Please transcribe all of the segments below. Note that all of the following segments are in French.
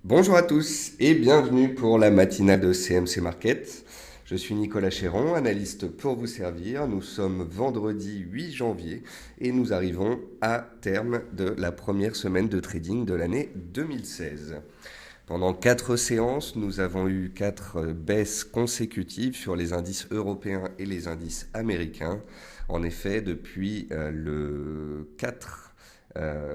Bonjour à tous et bienvenue pour la matinale de CMC Market. Je suis Nicolas Chéron, analyste pour vous servir. Nous sommes vendredi 8 janvier et nous arrivons à terme de la première semaine de trading de l'année 2016. Pendant 4 séances, nous avons eu 4 baisses consécutives sur les indices européens et les indices américains. En effet, depuis le 4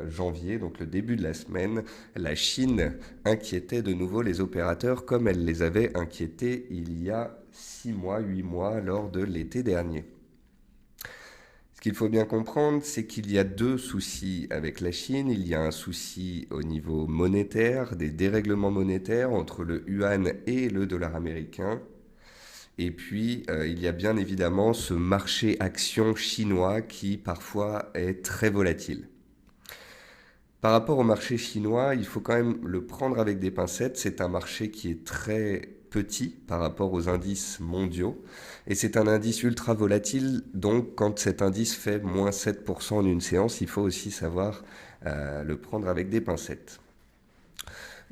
janvier, donc le début de la semaine, la Chine inquiétait de nouveau les opérateurs comme elle les avait inquiétés il y a 6 mois, 8 mois lors de l'été dernier. Ce qu'il faut bien comprendre, c'est qu'il y a deux soucis avec la Chine. Il y a un souci au niveau monétaire, des dérèglements monétaires entre le yuan et le dollar américain. Et puis, il y a bien évidemment ce marché action chinois qui parfois est très volatile. Par rapport au marché chinois, il faut quand même le prendre avec des pincettes. C'est un marché qui est très petit par rapport aux indices mondiaux. Et c'est un indice ultra volatile. Donc, quand cet indice fait moins 7% en une séance, il faut aussi savoir le prendre avec des pincettes.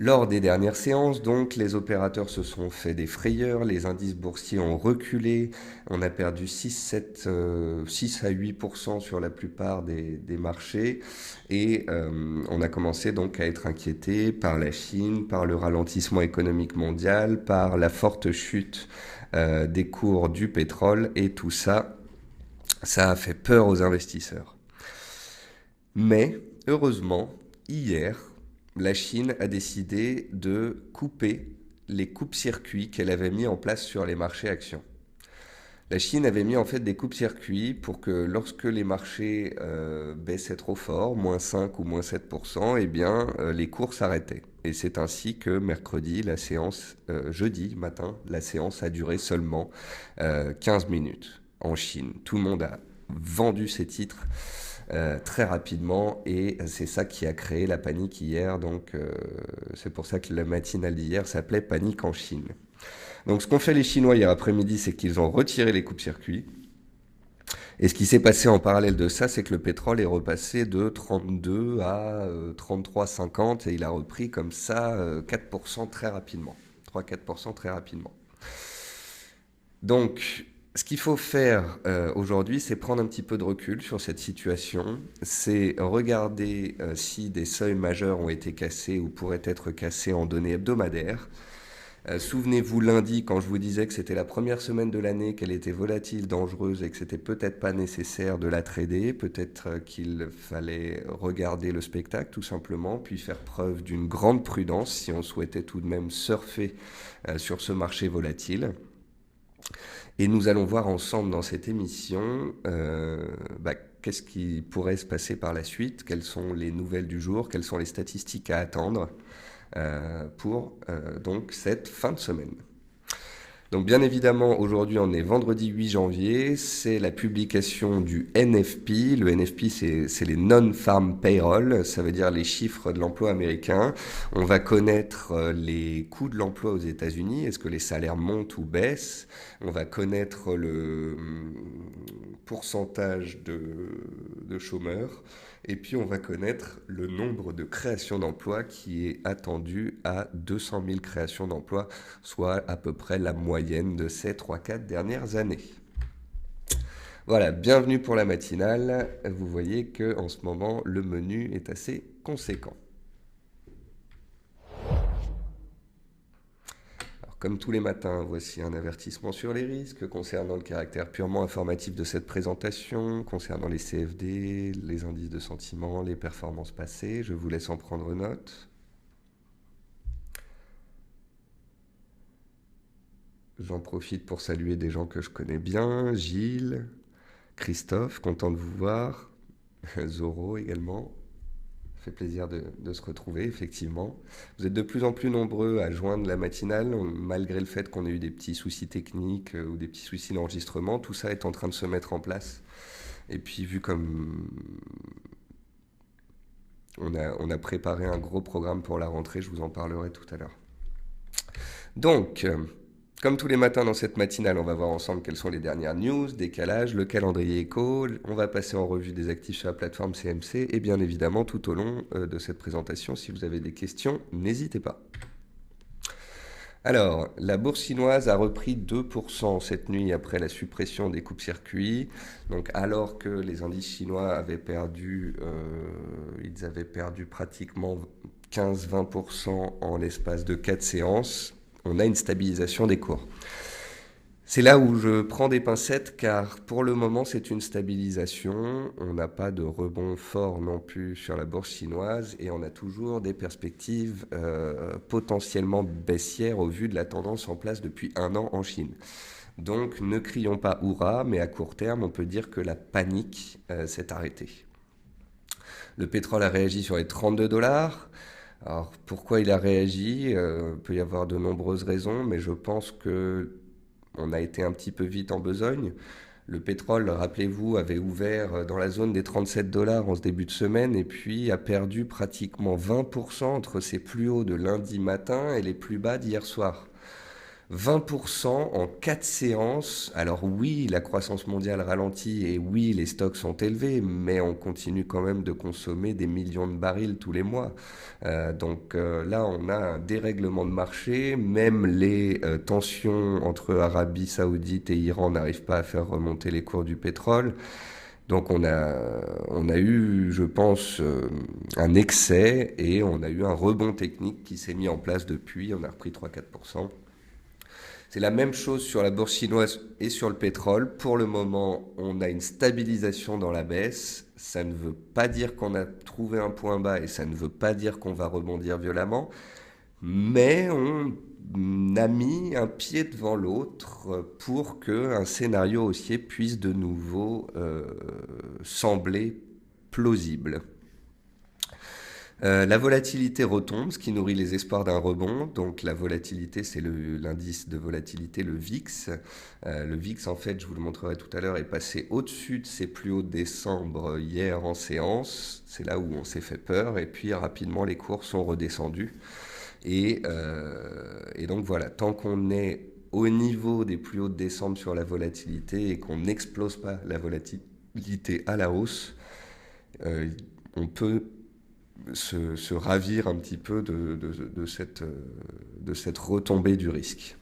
Lors des dernières séances, donc, les opérateurs se sont fait des frayeurs, les indices boursiers ont reculé, on a perdu 6 à 8% sur la plupart des marchés et on a commencé donc à être inquiété par la Chine, par le ralentissement économique mondial, par la forte chute des cours du pétrole et tout ça, ça a fait peur aux investisseurs. Mais heureusement, hier, la Chine a décidé de couper les coupes-circuits qu'elle avait mis en place sur les marchés actions. La Chine avait mis en fait des coupes-circuits pour que lorsque les marchés baissaient trop fort, moins 5 ou moins 7%, eh bien les cours s'arrêtaient. Et c'est ainsi que mercredi, la séance, jeudi matin, la séance a duré seulement 15 minutes en Chine. Tout le monde a vendu ses titres très rapidement et c'est ça qui a créé la panique hier. Donc c'est pour ça que la matinale d'hier s'appelait Panique en Chine. Donc ce qu'ont fait les Chinois hier après-midi, c'est qu'ils ont retiré les coupes-circuits. Et ce qui s'est passé en parallèle de ça, c'est que le pétrole est repassé de 32 à 33,50 et il a repris comme ça 4% très rapidement. 3-4% très rapidement. Donc, ce qu'il faut faire aujourd'hui, c'est prendre un petit peu de recul sur cette situation. C'est regarder si des seuils majeurs ont été cassés ou pourraient être cassés en données hebdomadaires. Souvenez-vous lundi quand je vous disais que c'était la première semaine de l'année, qu'elle était volatile, dangereuse et que c'était peut-être pas nécessaire de la trader, peut-être qu'il fallait regarder le spectacle tout simplement, puis faire preuve d'une grande prudence si on souhaitait tout de même surfer sur ce marché volatile. Et nous allons voir ensemble dans cette émission qu'est-ce qui pourrait se passer par la suite, quelles sont les nouvelles du jour, quelles sont les statistiques à attendre pour donc cette fin de semaine. Donc bien évidemment, aujourd'hui on est vendredi 8 janvier, c'est la publication du NFP. Le NFP c'est les Non-Farm Payroll, ça veut dire les chiffres de l'emploi américain. On va connaître les coûts de l'emploi aux États-Unis, est-ce que les salaires montent ou baissent. On va connaître le pourcentage de chômeurs. Et puis on va connaître le nombre de créations d'emplois qui est attendu à 200 000 créations d'emplois, soit à peu près la moyenne de ces 3-4 dernières années. Voilà, bienvenue pour la matinale. Vous voyez que en ce moment, le menu est assez conséquent. Comme tous les matins, voici un avertissement sur les risques concernant le caractère purement informatif de cette présentation, concernant les CFD, les indices de sentiment, les performances passées. Je vous laisse en prendre note. J'en profite pour saluer des gens que je connais bien, Gilles, Christophe, content de vous voir, Zoro également. Ça fait plaisir de se retrouver, effectivement. Vous êtes de plus en plus nombreux à joindre la matinale, malgré le fait qu'on ait eu des petits soucis techniques ou des petits soucis d'enregistrement. Tout ça est en train de se mettre en place. Et puis, vu comme on a préparé un gros programme pour la rentrée, je vous en parlerai tout à l'heure. Donc, comme tous les matins dans cette matinale, on va voir ensemble quelles sont les dernières news, décalages, le calendrier éco. On va passer en revue des actifs sur la plateforme CMC et bien évidemment tout au long de cette présentation, si vous avez des questions, n'hésitez pas. Alors, la bourse chinoise a repris 2% cette nuit après la suppression des coupes-circuits. Donc, alors que les indices chinois ils avaient perdu pratiquement 15-20% en l'espace de 4 séances, on a une stabilisation des cours. C'est là où je prends des pincettes car pour le moment c'est une stabilisation, on n'a pas de rebond fort non plus sur la bourse chinoise et on a toujours des perspectives potentiellement baissières au vu de la tendance en place depuis un an en Chine. Donc ne crions pas hurrah, mais à court terme on peut dire que la panique s'est arrêtée. Le pétrole a réagi sur les 32 dollars. Alors pourquoi il a réagi Il peut y avoir de nombreuses raisons, mais je pense que on a été un petit peu vite en besogne. Le pétrole, rappelez-vous, avait ouvert dans la zone des 37 dollars en ce début de semaine et puis a perdu pratiquement 20% entre ses plus hauts de lundi matin et les plus bas d'hier soir. 20% en 4 séances. Alors oui, la croissance mondiale ralentit et oui, les stocks sont élevés, mais on continue quand même de consommer des millions de barils tous les mois. Là, on a un dérèglement de marché. Même les tensions entre Arabie Saoudite et Iran n'arrivent pas à faire remonter les cours du pétrole. Donc on a eu, je pense, un excès et on a eu un rebond technique qui s'est mis en place depuis. On a repris 3-4%. C'est la même chose sur la bourse chinoise et sur le pétrole. Pour le moment, on a une stabilisation dans la baisse. Ça ne veut pas dire qu'on a trouvé un point bas et ça ne veut pas dire qu'on va rebondir violemment. Mais on a mis un pied devant l'autre pour qu'un scénario haussier puisse de nouveau sembler plausible. La volatilité retombe, ce qui nourrit les espoirs d'un rebond. Donc la volatilité, c'est l'indice de volatilité, le VIX. Le VIX, en fait, je vous le montrerai tout à l'heure, est passé au-dessus de ses plus hauts de décembre hier en séance. C'est là où on s'est fait peur. Et puis rapidement, les cours sont redescendus. Et donc voilà, tant qu'on est au niveau des plus hauts de décembre sur la volatilité et qu'on n'explose pas la volatilité à la hausse, on peut se ravir un petit peu de cette retombée du risque.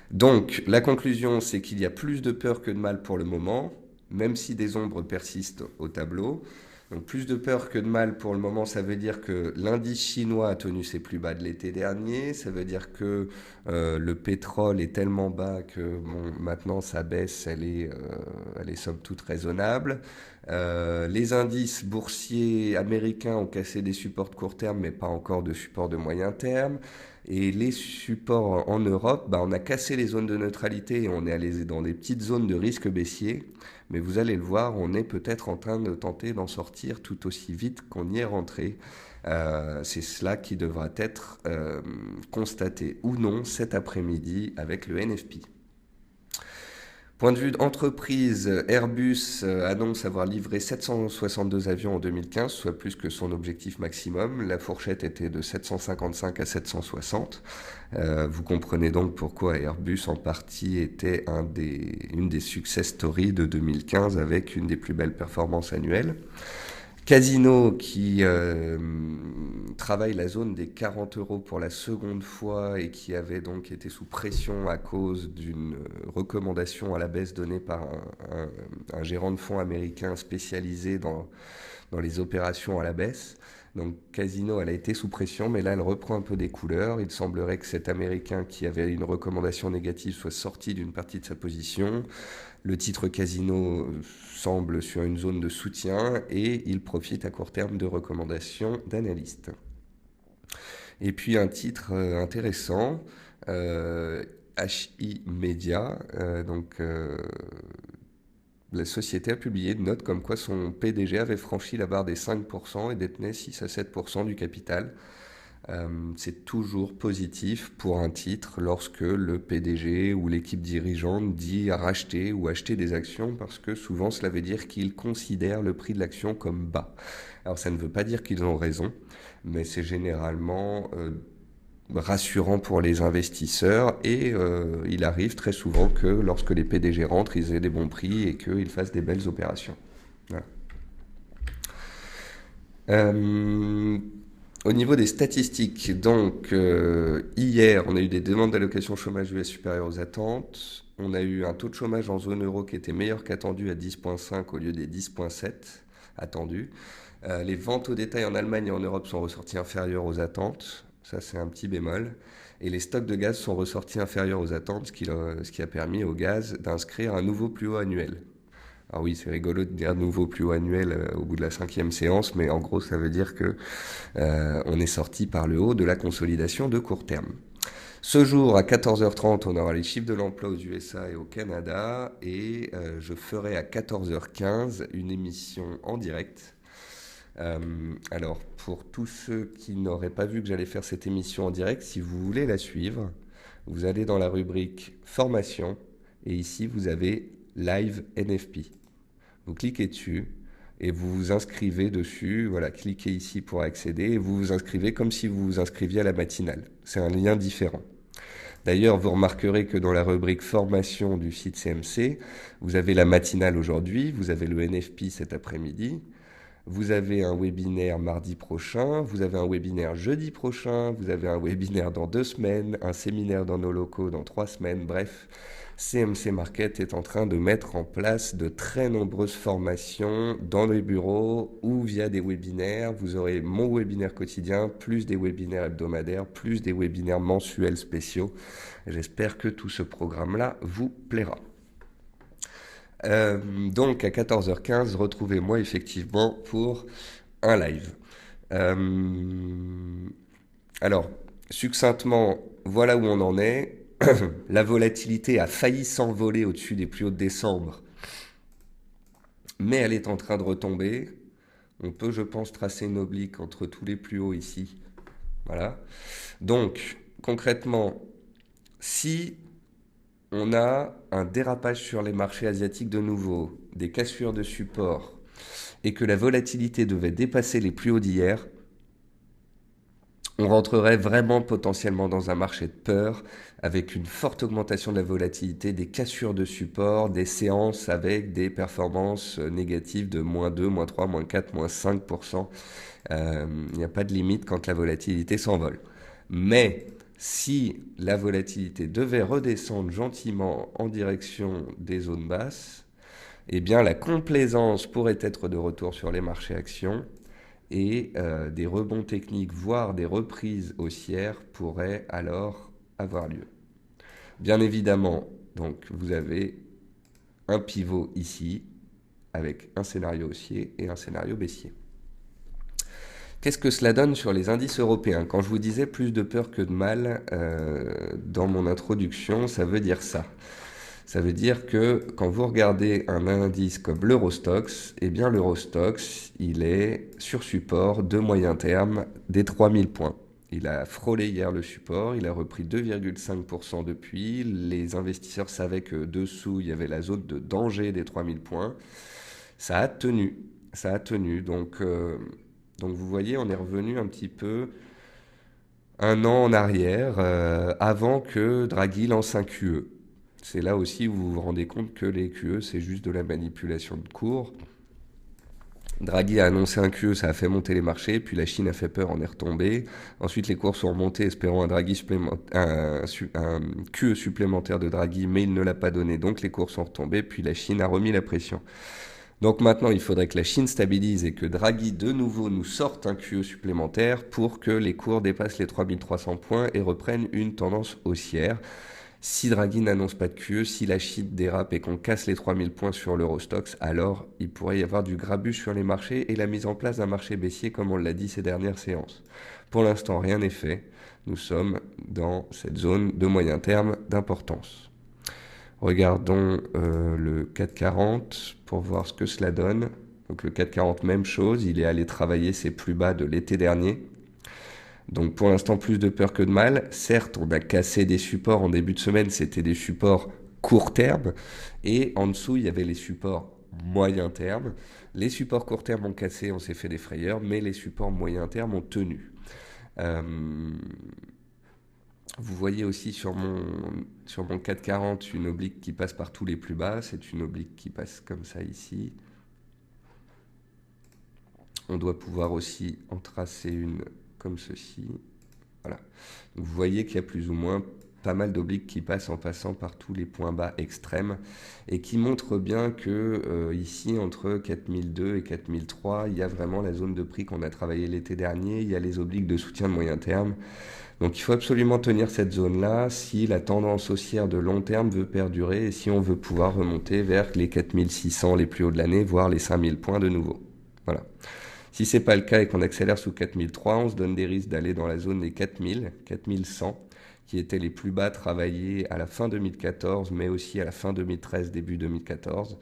Donc, la conclusion, c'est qu'il y a plus de peur que de mal pour le moment, même si des ombres persistent au tableau. Donc, plus de peur que de mal pour le moment, ça veut dire que l'indice chinois a tenu ses plus bas de l'été dernier. Ça veut dire que le pétrole est tellement bas que maintenant sa baisse, elle est somme toute raisonnable. Les indices boursiers américains ont cassé des supports de court terme, mais pas encore de supports de moyen terme. Et les supports en Europe, on a cassé les zones de neutralité et on est allé dans des petites zones de risque baissier. Mais vous allez le voir, on est peut-être en train de tenter d'en sortir tout aussi vite qu'on y est rentré. C'est cela qui devra être constaté ou non cet après-midi avec le NFP. Point de vue d'entreprise, Airbus annonce avoir livré 762 avions en 2015, soit plus que son objectif maximum. La fourchette était de 755 à 760. Vous comprenez donc pourquoi Airbus en partie était une des success stories de 2015 avec une des plus belles performances annuelles. Casino qui travaille la zone des 40 euros pour la seconde fois et qui avait donc été sous pression à cause d'une recommandation à la baisse donnée par un gérant de fonds américain spécialisé dans les opérations à la baisse. Donc Casino, elle a été sous pression, mais là elle reprend un peu des couleurs. Il semblerait que cet Américain qui avait une recommandation négative soit sorti d'une partie de sa position. Le titre Casino semble sur une zone de soutien et il profite à court terme de recommandations d'analystes. Et puis un titre intéressant, HI Media, la société a publié une note comme quoi son PDG avait franchi la barre des 5% et détenait 6 à 7% du capital. C'est toujours positif pour un titre lorsque le PDG ou l'équipe dirigeante dit à racheter ou acheter des actions parce que souvent cela veut dire qu'ils considèrent le prix de l'action comme bas. Alors ça ne veut pas dire qu'ils ont raison, mais c'est généralement rassurant pour les investisseurs et il arrive très souvent que lorsque les PDG rentrent, ils aient des bons prix et qu'ils fassent des belles opérations. Voilà. Au niveau des statistiques, donc hier, on a eu des demandes d'allocation chômage US supérieures aux attentes. On a eu un taux de chômage en zone euro qui était meilleur qu'attendu à 10,5 au lieu des 10,7 attendus. Les ventes au détail en Allemagne et en Europe sont ressorties inférieures aux attentes. Ça, c'est un petit bémol. Et les stocks de gaz sont ressortis inférieurs aux attentes, ce qui a permis au gaz d'inscrire un nouveau plus haut annuel. Alors oui, c'est rigolo de dire nouveau plus haut annuel au bout de la cinquième séance, mais en gros, ça veut dire que on est sorti par le haut de la consolidation de court terme. Ce jour, à 14h30, on aura les chiffres de l'emploi aux USA et au Canada, et je ferai à 14h15 une émission en direct. Alors, pour tous ceux qui n'auraient pas vu que j'allais faire cette émission en direct, si vous voulez la suivre, vous allez dans la rubrique formation, et ici, vous avez Live NFP. Vous cliquez dessus et vous vous inscrivez dessus. Voilà, cliquez ici pour accéder et vous vous inscrivez comme si vous vous inscriviez à la matinale. C'est un lien différent. D'ailleurs, vous remarquerez que dans la rubrique formation du site CMC, vous avez la matinale aujourd'hui, vous avez le NFP cet après-midi, vous avez un webinaire mardi prochain, vous avez un webinaire jeudi prochain, vous avez un webinaire dans 2 semaines, un séminaire dans nos locaux dans 3 semaines, bref. CMC Market est en train de mettre en place de très nombreuses formations dans les bureaux ou via des webinaires. Vous aurez mon webinaire quotidien, plus des webinaires hebdomadaires, plus des webinaires mensuels spéciaux. J'espère que tout ce programme-là vous plaira. Donc à 14h15, retrouvez-moi effectivement pour un live. Alors, succinctement, voilà où on en est. La volatilité a failli s'envoler au-dessus des plus hauts de décembre, mais elle est en train de retomber. On peut, je pense, tracer une oblique entre tous les plus hauts ici. Voilà. Donc, concrètement, si on a un dérapage sur les marchés asiatiques de nouveau, des cassures de support, et que la volatilité devait dépasser les plus hauts d'hier, on rentrerait vraiment potentiellement dans un marché de peur avec une forte augmentation de la volatilité, des cassures de support, des séances avec des performances négatives de -2, -3, -4, -5%. Il n'y a pas de limite quand la volatilité s'envole. Mais si la volatilité devait redescendre gentiment en direction des zones basses, eh bien la complaisance pourrait être de retour sur les marchés actions et des rebonds techniques, voire des reprises haussières pourraient alors avoir lieu. Bien évidemment, donc vous avez un pivot ici avec un scénario haussier et un scénario baissier. Qu'est-ce que cela donne sur les indices européens? Quand je vous disais plus de peur que de mal dans mon introduction, ça veut dire ça. Ça veut dire que quand vous regardez un indice comme l'Eurostoxx, eh bien l'Eurostoxx, il est sur support de moyen terme des 3000 points. Il a frôlé hier le support, il a repris 2,5% depuis. Les investisseurs savaient que dessous, il y avait la zone de danger des 3000 points. Ça a tenu, ça a tenu. Donc vous voyez, on est revenu un petit peu un an en arrière, avant que Draghi lance un QE. C'est là aussi où vous vous rendez compte que les QE, c'est juste de la manipulation de cours. Draghi a annoncé un QE, ça a fait monter les marchés, puis la Chine a fait peur, on est retombé. Ensuite, les cours sont remontés, espérant un QE supplémentaire de Draghi, mais il ne l'a pas donné, donc les cours sont retombés, puis la Chine a remis la pression. Donc maintenant, il faudrait que la Chine stabilise et que Draghi de nouveau nous sorte un QE supplémentaire pour que les cours dépassent les 3300 points et reprennent une tendance haussière. Si Draghi n'annonce pas de QE, si la Chine dérape et qu'on casse les 3000 points sur l'Eurostoxx, alors il pourrait y avoir du grabuge sur les marchés et la mise en place d'un marché baissier comme on l'a dit ces dernières séances. Pour l'instant, rien n'est fait. Nous sommes dans cette zone de moyen terme d'importance. Regardons le 440 pour voir ce que cela donne. Donc le 440, même chose, il est allé travailler ses plus bas de l'été dernier. Donc pour l'instant, plus de peur que de mal. Certes, on a cassé des supports en début de semaine, c'était des supports court terme. Et en dessous, il y avait les supports moyen terme. Les supports court terme ont cassé, on s'est fait des frayeurs, mais les supports moyen terme ont tenu. Vous voyez aussi sur mon 440 une oblique qui passe par tous les plus bas. C'est une oblique qui passe comme ça ici. On doit pouvoir aussi en tracer une comme ceci. Voilà. Donc, vous voyez qu'il y a plus ou moins pas mal d'obliques qui passent en passant par tous les points bas extrêmes et qui montrent bien que ici, entre 4002 et 4003, il y a vraiment la zone de prix qu'on a travaillé l'été dernier, il y a les obliques de soutien de moyen terme. Donc il faut absolument tenir cette zone-là si la tendance haussière de long terme veut perdurer et si on veut pouvoir remonter vers les 4600 les plus hauts de l'année, voire les 5000 points de nouveau. Voilà. Si c'est pas le cas et qu'on accélère sous 4003, on se donne des risques d'aller dans la zone des 4000, 4100, qui étaient les plus bas travaillés à la fin 2014, mais aussi à la fin 2013, début 2014.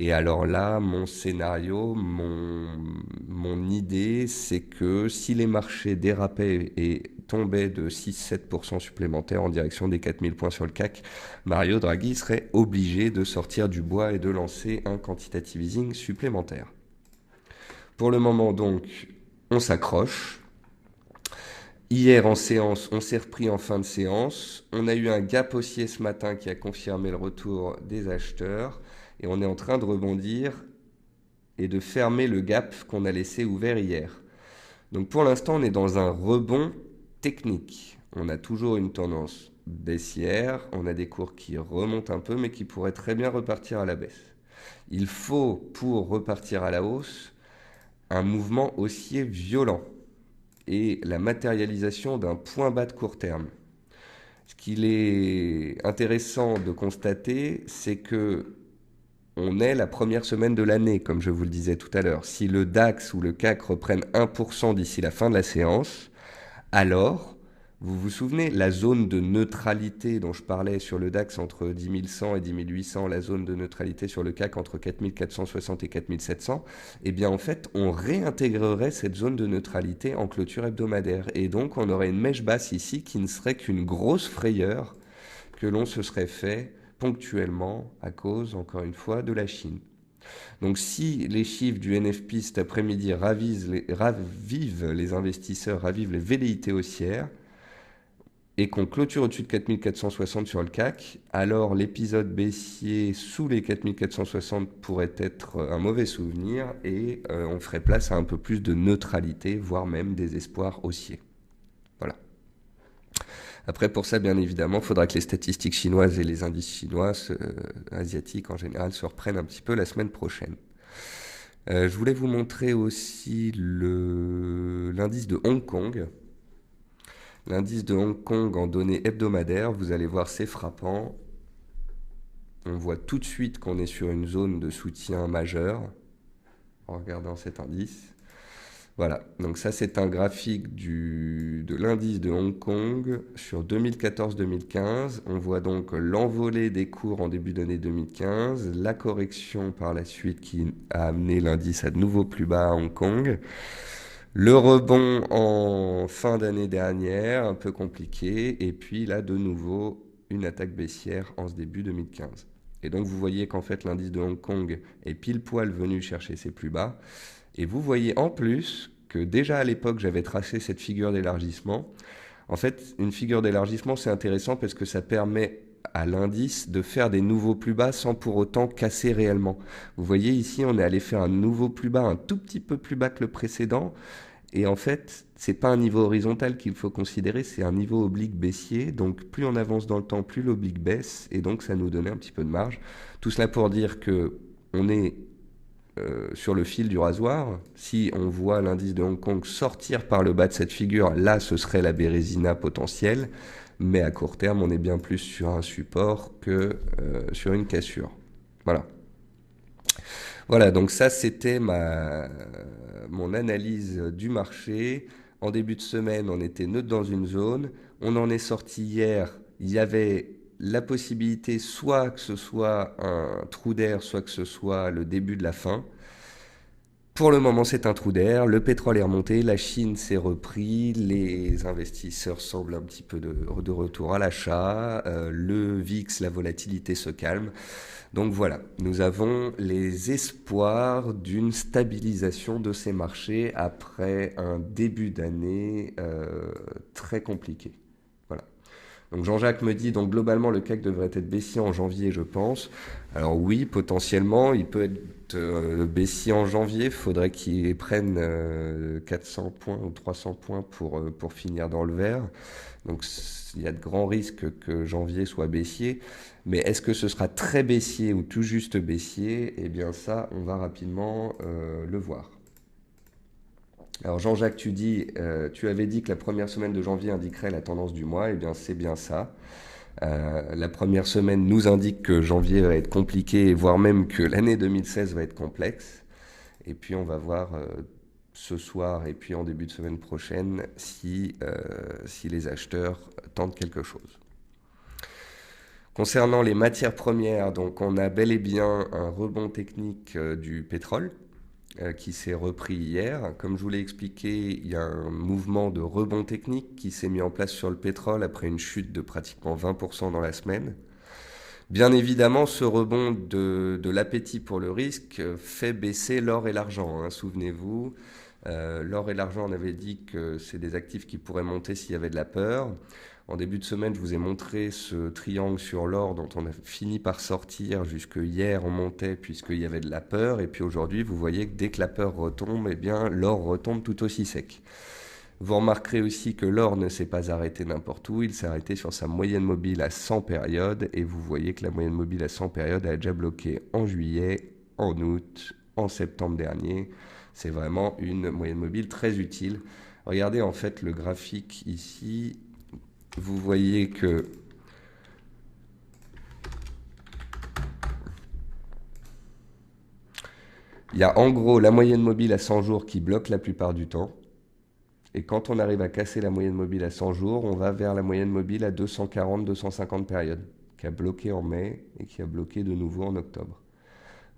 Et alors là, mon scénario, mon idée, c'est que si les marchés dérapaient et tombaient de 6-7% supplémentaires en direction des 4000 points sur le CAC, Mario Draghi serait obligé de sortir du bois et de lancer un quantitative easing supplémentaire. Pour le moment, donc, on s'accroche. Hier en séance, on s'est repris en fin de séance. On a eu un gap haussier ce matin qui a confirmé le retour des acheteurs. Et on est en train de rebondir et de fermer le gap qu'on a laissé ouvert hier. Donc pour l'instant, on est dans un rebond technique. On a toujours une tendance baissière. On a des cours qui remontent un peu, mais qui pourraient très bien repartir à la baisse. Il faut, pour repartir à la hausse, un mouvement haussier violent et la matérialisation d'un point bas de court terme. Ce qu'il est intéressant de constater, c'est que on est la première semaine de l'année, comme je vous le disais tout à l'heure. Si le DAX ou le CAC reprennent 1% d'ici la fin de la séance, alors, vous vous souvenez, la zone de neutralité dont je parlais sur le DAX entre 10 100 et 10 800, la zone de neutralité sur le CAC entre 4 460 et 4 700, eh bien en fait, on réintégrerait cette zone de neutralité en clôture hebdomadaire. Et donc, on aurait une mèche basse ici qui ne serait qu'une grosse frayeur que l'on se serait fait ponctuellement à cause, encore une fois, de la Chine. Donc si les chiffres du NFP cet après-midi ravivent les investisseurs, ravivent les velléités haussières, et qu'on clôture au-dessus de 4460 sur le CAC, alors l'épisode baissier sous les 4460 pourrait être un mauvais souvenir et on ferait place à un peu plus de neutralité, voire même des espoirs haussiers. Voilà. Après, pour ça, bien évidemment, il faudra que les statistiques chinoises et les indices chinois, asiatiques en général, se reprennent un petit peu la semaine prochaine. Je voulais vous montrer aussi l'indice de Hong Kong. L'indice de Hong Kong en données hebdomadaires, vous allez voir, c'est frappant. On voit tout de suite qu'on est sur une zone de soutien majeur en regardant cet indice. Voilà, donc ça c'est un graphique de l'indice de Hong Kong sur 2014-2015. On voit donc l'envolée des cours en début d'année 2015, la correction par la suite qui a amené l'indice à de nouveau plus bas à Hong Kong. Le rebond en fin d'année dernière, un peu compliqué, et puis là de nouveau une attaque baissière en ce début 2015. Et donc vous voyez qu'en fait l'indice de Hong Kong est pile poil venu chercher ses plus bas. Et vous voyez en plus que déjà à l'époque j'avais tracé cette figure d'élargissement. En fait, une figure d'élargissement c'est intéressant parce que ça permet à l'indice de faire des nouveaux plus bas sans pour autant casser réellement. Vous voyez ici on est allé faire un nouveau plus bas, un tout petit peu plus bas que le précédent. Et en fait, c'est pas un niveau horizontal qu'il faut considérer, c'est un niveau oblique baissier. Donc plus on avance dans le temps, plus l'oblique baisse. Et donc ça nous donnait un petit peu de marge. Tout cela pour dire que on est sur le fil du rasoir. Si on voit l'indice de Hong Kong sortir par le bas de cette figure, là ce serait la bérésina potentielle. Mais à court terme, on est bien plus sur un support que sur une cassure. Voilà. Voilà, donc ça c'était mon analyse du marché. En début de semaine, on était neutre dans une zone. On en est sorti hier. Il y avait la possibilité soit que ce soit un trou d'air, soit que ce soit le début de la fin. Pour le moment, c'est un trou d'air. Le pétrole est remonté, la Chine s'est repris, les investisseurs semblent un petit peu de retour à l'achat. Le VIX, la volatilité se calme. Donc voilà, nous avons les espoirs d'une stabilisation de ces marchés après un début d'année très compliqué. Voilà. Donc Jean-Jacques me dit, donc globalement le CAC devrait être baissier en janvier, je pense. Alors oui, potentiellement, il peut être baissier en janvier. Il faudrait qu'il prenne 400 points ou 300 points pour finir dans le vert. Donc il y a de grands risques que janvier soit baissier. Mais est-ce que ce sera très baissier ou tout juste baissier? Eh bien ça, on va rapidement le voir. Alors Jean-Jacques, tu avais dit que la première semaine de janvier indiquerait la tendance du mois. Eh bien c'est bien ça. La première semaine nous indique que janvier va être compliqué, voire même que l'année 2016 va être complexe. Et puis on va voir ce soir et puis en début de semaine prochaine si les acheteurs tentent quelque chose. Concernant les matières premières, donc on a bel et bien un rebond technique du pétrole qui s'est repris hier. Comme je vous l'ai expliqué, il y a un mouvement de rebond technique qui s'est mis en place sur le pétrole après une chute de pratiquement 20% dans la semaine. Bien évidemment, ce rebond de l'appétit pour le risque fait baisser l'or et l'argent, hein, souvenez-vous. L'or et l'argent, on avait dit que c'est des actifs qui pourraient monter s'il y avait de la peur. En début de semaine, je vous ai montré ce triangle sur l'or dont on a fini par sortir. Jusque hier, on montait puisqu'il y avait de la peur. Et puis aujourd'hui, vous voyez que dès que la peur retombe, eh bien, l'or retombe tout aussi sec. Vous remarquerez aussi que l'or ne s'est pas arrêté n'importe où, il s'est arrêté sur sa moyenne mobile à 100 périodes, et vous voyez que la moyenne mobile à 100 périodes a déjà bloqué en juillet, en août, en septembre dernier. C'est vraiment une moyenne mobile très utile. Regardez en fait le graphique ici, vous voyez que il y a en gros la moyenne mobile à 100 jours qui bloque la plupart du temps. Et quand on arrive à casser la moyenne mobile à 100 jours, on va vers la moyenne mobile à 240-250 périodes, qui a bloqué en mai et qui a bloqué de nouveau en octobre.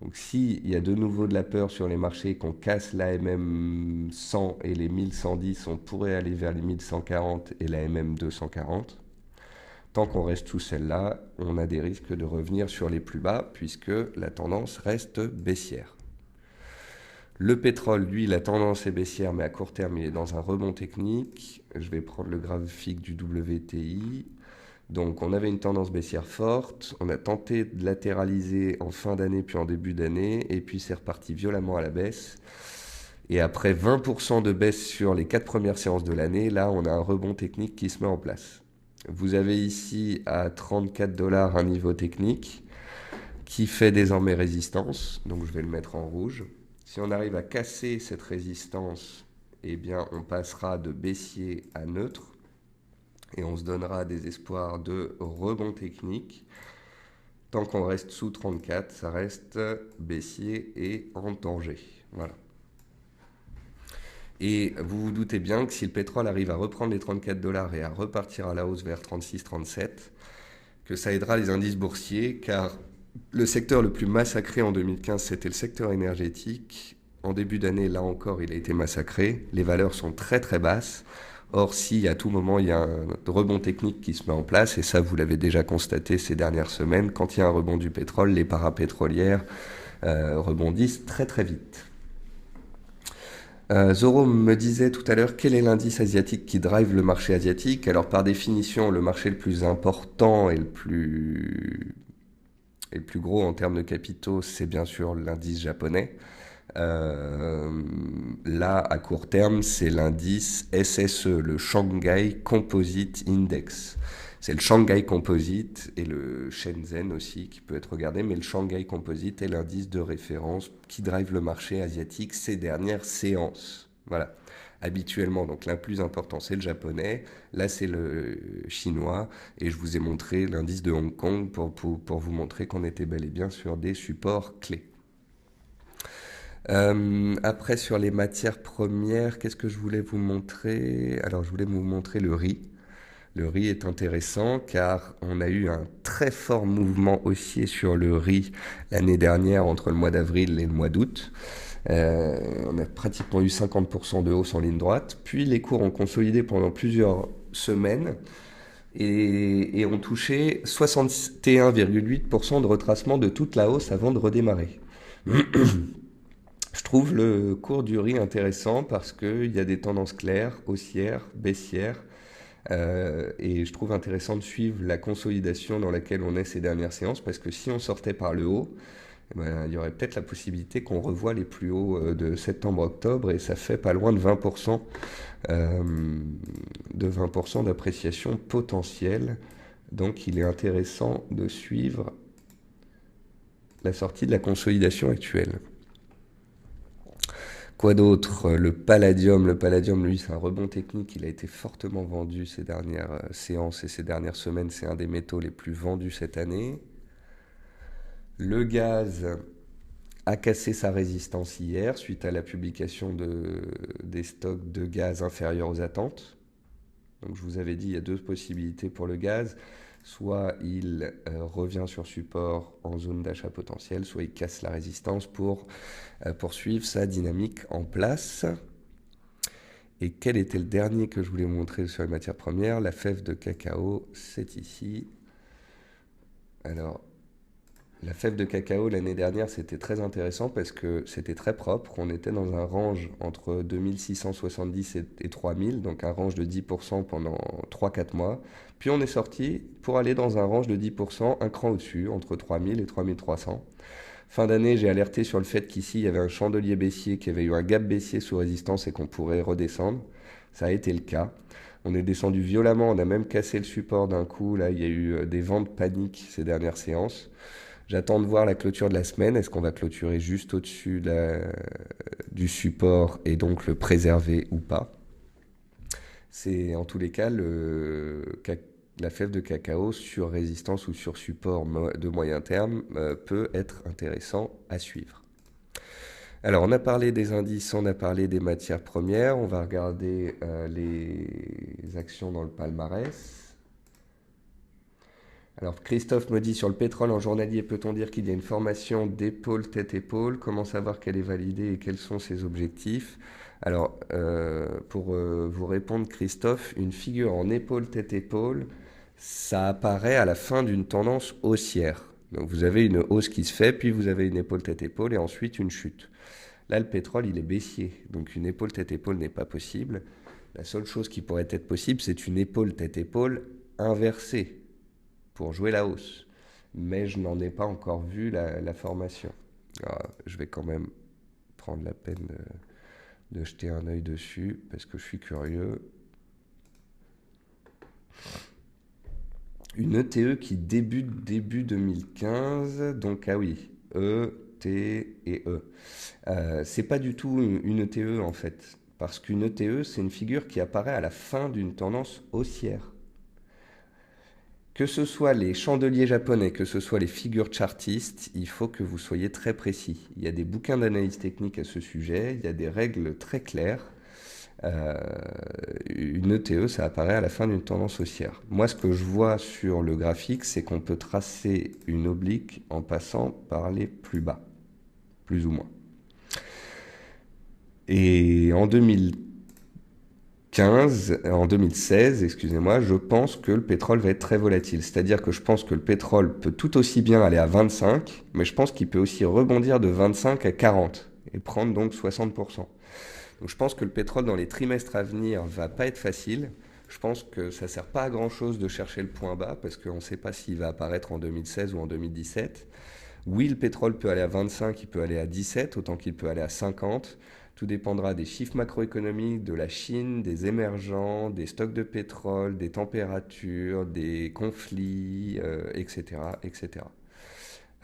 Donc s'il y a de nouveau de la peur sur les marchés, qu'on casse l'AMM 100 et les 1110, on pourrait aller vers les 1140 et l'AMM 240. Tant qu'on reste sous celle-là, on a des risques de revenir sur les plus bas puisque la tendance reste baissière. Le pétrole, lui, la tendance est baissière, mais à court terme, il est dans un rebond technique. Je vais prendre le graphique du WTI. Donc, on avait une tendance baissière forte. On a tenté de latéraliser en fin d'année, puis en début d'année, et puis c'est reparti violemment à la baisse. Et après 20% de baisse sur les 4 premières séances de l'année, là, on a un rebond technique qui se met en place. Vous avez ici à 34 $ un niveau technique qui fait désormais résistance. Donc, je vais le mettre en rouge. Si on arrive à casser cette résistance, eh bien, on passera de baissier à neutre et on se donnera des espoirs de rebond technique. Tant qu'on reste sous 34, ça reste baissier et en danger. Voilà. Et vous vous doutez bien que si le pétrole arrive à reprendre les 34 $ et à repartir à la hausse vers 36-37, que ça aidera les indices boursiers, car le secteur le plus massacré en 2015, c'était le secteur énergétique. En début d'année, là encore, il a été massacré. Les valeurs sont très très basses. Or, si à tout moment, il y a un rebond technique qui se met en place, et ça, vous l'avez déjà constaté ces dernières semaines, quand il y a un rebond du pétrole, les parapétrolières rebondissent très très vite. Zoro me disait tout à l'heure quel est l'indice asiatique qui drive le marché asiatique. Alors par définition, le marché le plus important et le plus gros en termes de capitaux, c'est bien sûr l'indice japonais. Là, à court terme, c'est l'indice SSE, le Shanghai Composite Index. C'est le Shanghai Composite et le Shenzhen aussi qui peut être regardé, mais le Shanghai Composite est l'indice de référence qui drive le marché asiatique ces dernières séances. Voilà. Habituellement, donc l'un plus important, c'est le japonais, là c'est le chinois, et je vous ai montré l'indice de Hong Kong pour vous montrer qu'on était bel et bien sur des supports clés. Après, sur les matières premières, qu'est-ce que je voulais vous montrer? Alors, je voulais vous montrer le riz. Le riz est intéressant car on a eu un très fort mouvement haussier sur le riz l'année dernière entre le mois d'avril et le mois d'août. On a pratiquement eu 50% de hausse en ligne droite. Puis les cours ont consolidé pendant plusieurs semaines et ont touché 61,8% de retracement de toute la hausse avant de redémarrer. Je trouve le cours du riz intéressant parce qu'il y a des tendances claires, haussières, baissières. Et je trouve intéressant de suivre la consolidation dans laquelle on est ces dernières séances, parce que si on sortait par le haut, eh ben, il y aurait peut-être la possibilité qu'on revoie les plus hauts de septembre-octobre, et ça fait pas loin euh, de 20% d'appréciation potentielle. Donc il est intéressant de suivre la sortie de la consolidation actuelle. Quoi d'autre? Le Palladium. Le Palladium, lui, c'est un rebond technique. Il a été fortement vendu ces dernières séances et ces dernières semaines. C'est un des métaux les plus vendus cette année. Le gaz a cassé sa résistance hier suite à la publication des stocks de gaz inférieurs aux attentes. Donc je vous avais dit, il y a deux possibilités pour le gaz. Soit il revient sur support en zone d'achat potentiel, soit il casse la résistance pour poursuivre sa dynamique en place. Et quel était le dernier que je voulais vous montrer sur les matières premières? La fève de cacao, c'est ici. Alors, la fève de cacao, l'année dernière, c'était très intéressant parce que c'était très propre. On était dans un range entre 2670 et 3000, donc un range de 10% pendant 3-4 mois. Puis on est sorti pour aller dans un range de 10%, un cran au-dessus, entre 3000 et 3300. Fin d'année, j'ai alerté sur le fait qu'ici, il y avait un chandelier baissier, qu'il y avait eu un gap baissier sous résistance et qu'on pourrait redescendre. Ça a été le cas. On est descendu violemment, on a même cassé le support d'un coup. Là, il y a eu des ventes paniques ces dernières séances. J'attends de voir la clôture de la semaine. Est-ce qu'on va clôturer juste au-dessus du support et donc le préserver ou pas? C'est en tous les cas la fève de cacao sur résistance ou sur support de moyen terme peut être intéressant à suivre. Alors, on a parlé des indices, on a parlé des matières premières. On va regarder les actions dans le palmarès. Alors, Christophe me dit sur le pétrole en journalier, peut-on dire qu'il y a une formation d'épaule, tête-épaule? Comment savoir qu'elle est validée et quels sont ses objectifs? Alors, pour vous répondre, Christophe, une figure en épaule, tête-épaule, ça apparaît à la fin d'une tendance haussière. Donc, vous avez une hausse qui se fait, puis vous avez une épaule, tête-épaule et ensuite une chute. Là, le pétrole, il est baissier, donc une épaule tête-épaule n'est pas possible. La seule chose qui pourrait être possible, c'est une épaule tête-épaule inversée pour jouer la hausse. Mais je n'en ai pas encore vu la formation. Alors, je vais quand même prendre la peine de jeter un œil dessus parce que je suis curieux. Une ETE qui débute début 2015, donc ah oui, E, T et E. C'est pas du tout une ETE en fait, parce qu'une ETE c'est une figure qui apparaît à la fin d'une tendance haussière. Que ce soit les chandeliers japonais, que ce soit les figures chartistes, il faut que vous soyez très précis. Il y a des bouquins d'analyse technique à ce sujet, il y a des règles très claires. Une ETE, ça apparaît à la fin d'une tendance haussière. Moi, ce que je vois sur le graphique, c'est qu'on peut tracer une oblique en passant par les plus bas, plus ou moins. Et en 2016, excusez-moi, je pense que le pétrole va être très volatile. C'est-à-dire que je pense que le pétrole peut tout aussi bien aller à 25, mais je pense qu'il peut aussi rebondir de 25 à 40 et prendre donc 60%. Donc je pense que le pétrole dans les trimestres à venir va pas être facile. Je pense que ça sert pas à grand chose de chercher le point bas parce qu'on ne sait pas s'il va apparaître en 2016 ou en 2017. Oui, le pétrole peut aller à 25, il peut aller à 17, autant qu'il peut aller à 50. Tout dépendra des chiffres macroéconomiques, de la Chine, des émergents, des stocks de pétrole, des températures, des conflits, etc., etc.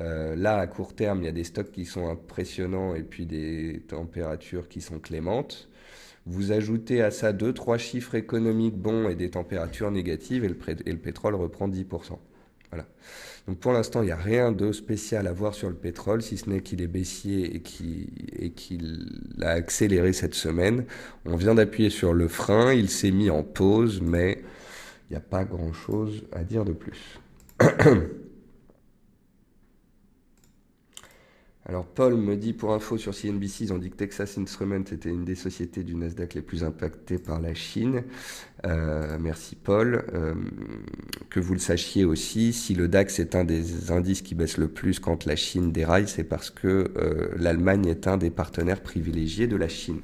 Là, à court terme, il y a des stocks qui sont impressionnants et puis des températures qui sont clémentes. Vous ajoutez à ça 2-3 chiffres économiques bons et des températures négatives et le pétrole reprend 10%. Voilà. Donc pour l'instant, il n'y a rien de spécial à voir sur le pétrole, si ce n'est qu'il est baissier et qu'il a accéléré cette semaine. On vient d'appuyer sur le frein, il s'est mis en pause, mais il n'y a pas grand-chose à dire de plus. Alors Paul me dit pour info sur CNBC, ils ont dit que Texas Instruments était une des sociétés du Nasdaq les plus impactées par la Chine. Merci Paul. Que vous le sachiez aussi, si le DAX est un des indices qui baisse le plus quand la Chine déraille, c'est parce que l'Allemagne est un des partenaires privilégiés de la Chine.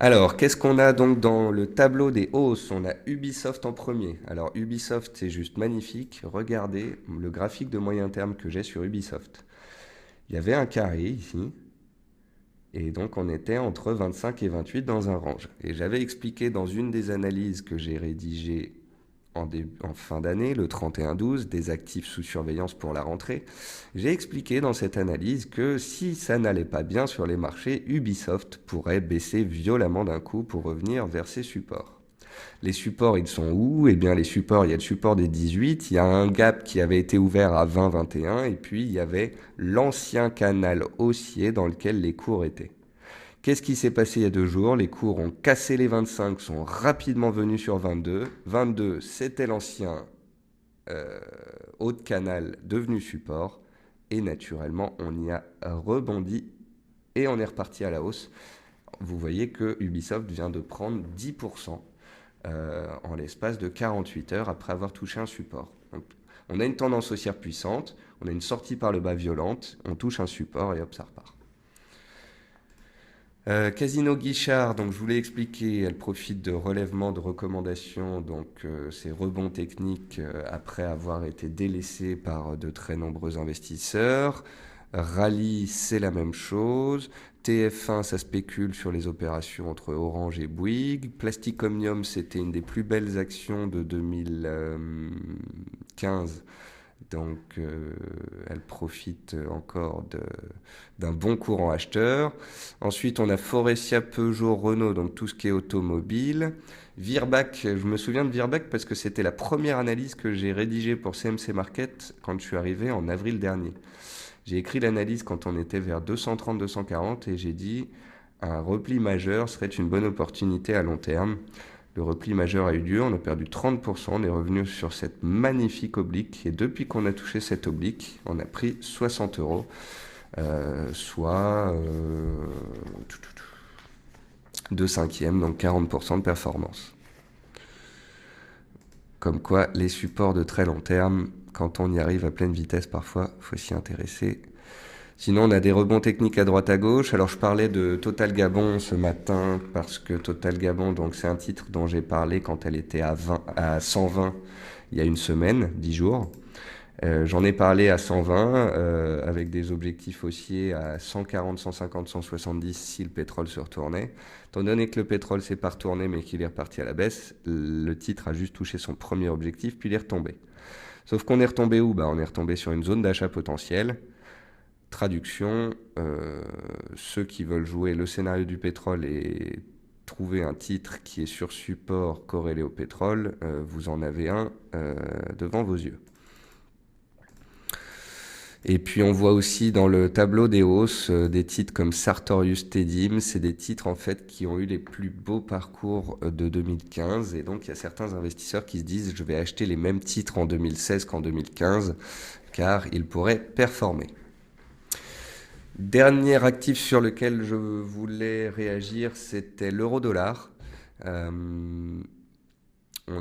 Alors, qu'est-ce qu'on a donc dans le tableau des hausses? On a Ubisoft en premier. Alors, Ubisoft, c'est juste magnifique. Regardez le graphique de moyen terme que j'ai sur Ubisoft. Il y avait un carré ici, et donc on était entre 25 et 28 dans un range. Et j'avais expliqué dans une des analyses que j'ai rédigées en fin d'année, le 31-12, des actifs sous surveillance pour la rentrée, j'ai expliqué dans cette analyse que si ça n'allait pas bien sur les marchés, Ubisoft pourrait baisser violemment d'un coup pour revenir vers ses supports. Les supports, ils sont où? Eh bien, les supports, il y a le support des 18, il y a un gap qui avait été ouvert à 20-21, et puis il y avait l'ancien canal haussier dans lequel les cours étaient. Qu'est-ce qui s'est passé il y a 2 jours? Les cours ont cassé les 25, sont rapidement venus sur 22. 22, c'était l'ancien haut de canal devenu support. Et naturellement, on y a rebondi et on est reparti à la hausse. Vous voyez que Ubisoft vient de prendre 10% en l'espace de 48 heures après avoir touché un support. Donc, on a une tendance haussière puissante, on a une sortie par le bas violente, on touche un support et hop, ça repart. Casino Guichard, donc je vous l'ai expliqué, elle profite de relèvements de recommandations, donc ces rebonds techniques après avoir été délaissés par de très nombreux investisseurs. Rallye, c'est la même chose. TF1, ça spécule sur les opérations entre Orange et Bouygues. Plastic Omnium, c'était une des plus belles actions de 2015. Donc, elle profite encore d'un bon courant acheteur. Ensuite, on a Forestia, Peugeot, Renault, donc tout ce qui est automobile. Virbac, je me souviens de Virbac parce que c'était la première analyse que j'ai rédigée pour CMC Market quand je suis arrivé en avril dernier. J'ai écrit l'analyse quand on était vers 230-240 et j'ai dit un repli majeur serait une bonne opportunité à long terme. Le repli majeur a eu lieu, on a perdu 30%, on est revenu sur cette magnifique oblique et depuis qu'on a touché cette oblique, on a pris 60 euros, soit 2 cinquièmes, donc 40% de performance. Comme quoi, les supports de très long terme, quand on y arrive à pleine vitesse parfois, il faut s'y intéresser. Sinon, on a des rebonds techniques à droite à gauche. Alors, je parlais de Total Gabon ce matin parce que Total Gabon, donc c'est un titre dont j'ai parlé quand elle était à 120 il y a une semaine, 10 jours. J'en ai parlé à 120 avec des objectifs haussiers à 140, 150, 170 si le pétrole se retournait. Étant donné que le pétrole s'est pas retourné mais qu'il est reparti à la baisse, le titre a juste touché son premier objectif puis il est retombé. Sauf qu'on est retombé où? On est retombé sur une zone d'achat potentielle. Traduction, ceux qui veulent jouer le scénario du pétrole et trouver un titre qui est sur support corrélé au pétrole, vous en avez un devant vos yeux. Et puis on voit aussi dans le tableau des hausses des titres comme Sartorius Tedim, c'est des titres en fait qui ont eu les plus beaux parcours de 2015 et donc il y a certains investisseurs qui se disent je vais acheter les mêmes titres en 2016 qu'en 2015 car ils pourraient performer. Dernier actif sur lequel je voulais réagir, c'était l'euro-dollar. On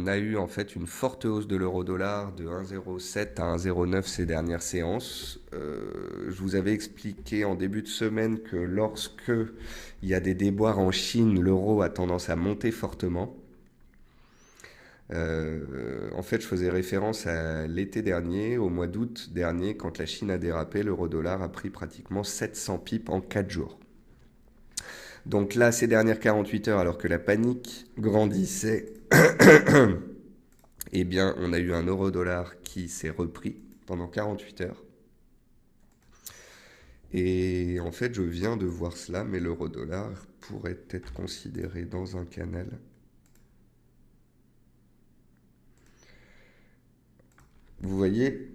a eu en fait une forte hausse de l'euro-dollar de 1,07 à 1,09 ces dernières séances. Je vous avais expliqué en début de semaine que lorsque il y a des déboires en Chine, l'euro a tendance à monter fortement. En fait, je faisais référence à l'été dernier, au mois d'août dernier, quand la Chine a dérapé, l'euro-dollar a pris pratiquement 700 pips en 4 jours. Donc là, ces dernières 48 heures, alors que la panique grandissait, eh bien, on a eu un euro-dollar qui s'est repris pendant 48 heures. Et en fait, je viens de voir cela, mais l'euro-dollar pourrait être considéré dans un canal. Vous voyez,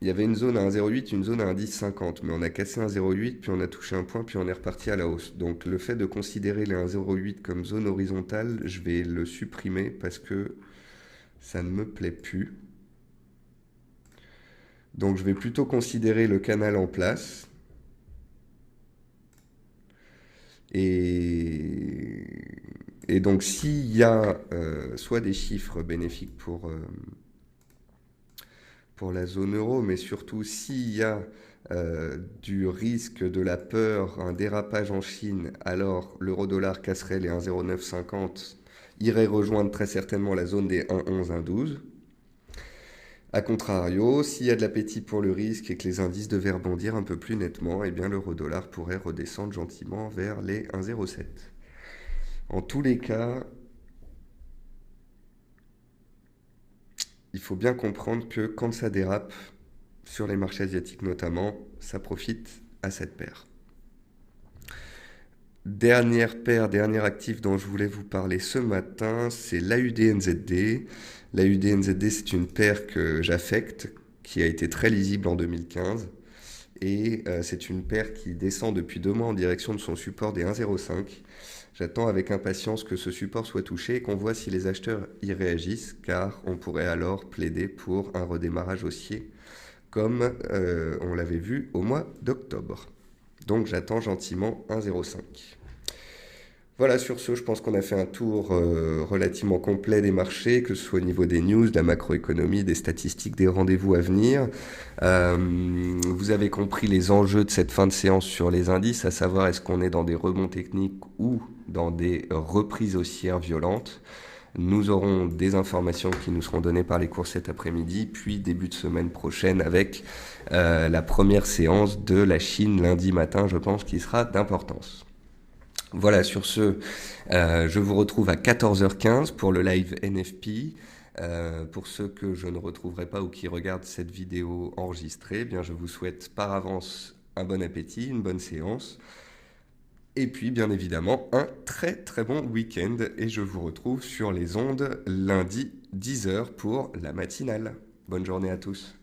il y avait une zone à 1,08, une zone à 1,1050, mais on a cassé 1,08, puis on a touché un point, puis on est reparti à la hausse. Donc le fait de considérer les 1,08 comme zone horizontale, je vais le supprimer parce que ça ne me plaît plus. Donc je vais plutôt considérer le canal en place. Et donc s'il y a soit des chiffres bénéfiques pour la zone euro, mais surtout s'il y a du risque de la peur, un dérapage en Chine, alors l'euro-dollar casserait les 1,0950, irait rejoindre très certainement la zone des 1,11, 1,12. A contrario, s'il y a de l'appétit pour le risque et que les indices devaient rebondir un peu plus nettement, eh bien l'euro-dollar pourrait redescendre gentiment vers les 1,07. En tous les cas, il faut bien comprendre que quand ça dérape, sur les marchés asiatiques notamment, ça profite à cette paire. Dernière paire, dernier actif dont je voulais vous parler ce matin, c'est l'AUD-NZD. L'AUD-NZD, c'est une paire que j'affecte, qui a été très lisible en 2015. Et c'est une paire qui descend depuis 2 mois en direction de son support des 1,05. J'attends avec impatience que ce support soit touché et qu'on voit si les acheteurs y réagissent, car on pourrait alors plaider pour un redémarrage haussier, comme on l'avait vu au mois d'octobre. Donc j'attends gentiment 1,05. Voilà, sur ce, je pense qu'on a fait un tour relativement complet des marchés, que ce soit au niveau des news, de la macroéconomie, des statistiques, des rendez-vous à venir. Vous avez compris les enjeux de cette fin de séance sur les indices, à savoir est-ce qu'on est dans des rebonds techniques ou dans des reprises haussières violentes. Nous aurons des informations qui nous seront données par les cours cet après-midi, puis début de semaine prochaine avec la première séance de la Chine lundi matin, je pense, qui sera d'importance. Voilà, sur ce, je vous retrouve à 14h15 pour le live NFP. Pour ceux que je ne retrouverai pas ou qui regardent cette vidéo enregistrée, eh bien, je vous souhaite par avance un bon appétit, une bonne séance. Et puis, bien évidemment, un très très bon week-end. Et je vous retrouve sur les ondes lundi 10h pour la matinale. Bonne journée à tous.